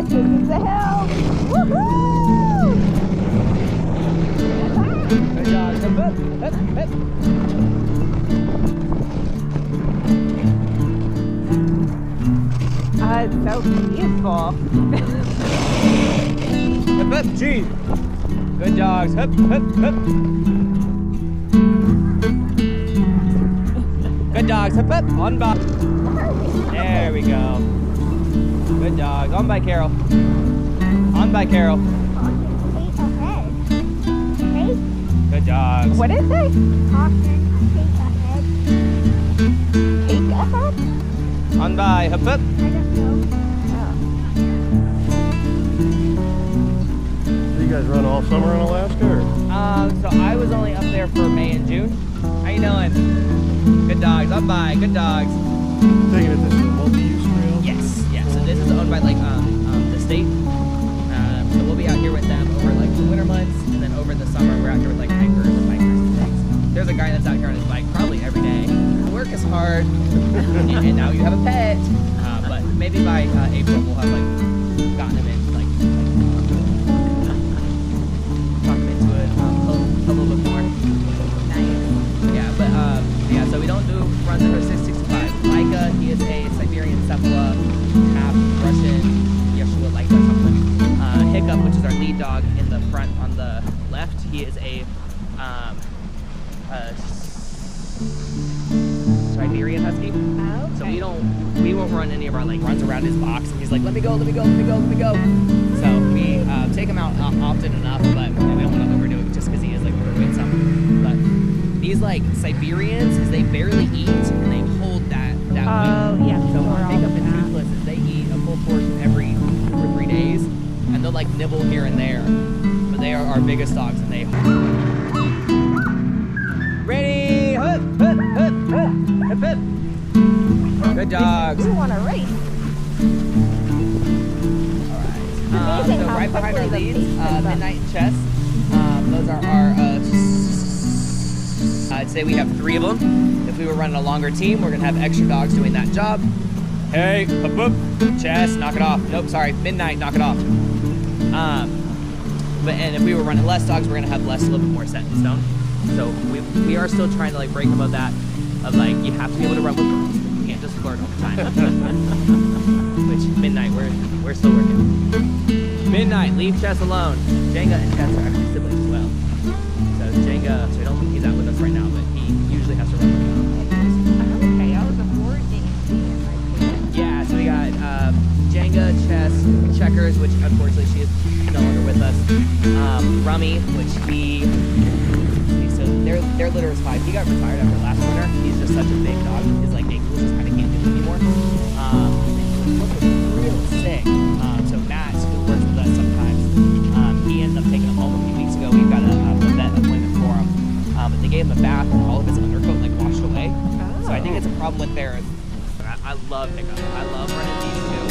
Taking the hill. Woohoo! Good job. Hip, hip, hip. It's so peaceful. Hip, hip, G. Good dogs. Hip, hip, hip. Good dogs. Hip, hip. On by. There we go. Good dogs. On by Carol. On by Carol. Feet ahead. Okay. Good dogs. What is it? Caution, feet ahead. Feet ahead? On by. Hip, hip. I don't know. So you guys run all summer in Alaska, or? So I was only up there for May and June. How you doing? Good dogs. On by. Good dogs. Taking it this is a multi-use trail? Yes. Yeah. So this is owned by like the state. So we'll be out here with them over like the winter months, and then over the summer we're out here with like hikers and bikers and things. There's a guy that's out here on his bike probably every day. Work is hard, and now you have a pet. But maybe by April we'll have like gotten him in like talk him into it a little bit more. Nice. Yeah, but yeah. So we don't do runs under 665. Micah, he is a Siberian Cephala, half Russian Yeshua like or something. Hiccup, which is our lead dog in the front on the left, he is a Siberian Husky. Oh, okay. So we won't run any of our like runs around his box, and he's like, let me go, let me go, let me go, let me go. So we take him out often enough, but we don't want to overdo it just because he is like overweight some. But these like Siberians, is they barely eat and they hold that weight. Oh, yeah. So we're all Hiccup and that. Toothless, they eat a full portion every 2 or 3 days, and they'll like nibble here and there. But they are our biggest dogs, and they. Ready? Hup, hup, hup, hup, hup, hup. Good dogs. We want to race. Alright. amazing So how right behind our quickly the leads, pace picks up. Midnight and Chess. Those are our. I'd say we have 3 of them. If we were running a longer team, we're gonna have extra dogs doing that job. Hey, up, up. Chess, knock it off. Nope, sorry, Midnight, knock it off. And if we were running less dogs, we're gonna have less, a little bit more set in stone. So we are still trying to like break above that of like you have to be able to run with girls. You can't just flirt all the time. Which Midnight, we're still working. Midnight, leave Chess alone. Jenga and Chess are actually siblings as well. So Jenga, so I don't think he's out with us right now, but he usually has to run with us. Okay, I was a board game. Yeah, so we got Jenga, Chess, Checkers, which unfortunately she is no longer with us. Rummy, which so their litter is 5. He got retired after last winter. He's just such a big dog. His like ankles just kind of can't do it anymore. He was real sick. So Matt, who works with us sometimes, he ended up taking him home a few weeks ago. We've got a vet appointment for him. But they gave him a bath and all of his undercoat like washed away. So I think it's a problem with theirs. I love Hiccup. I love running these 2.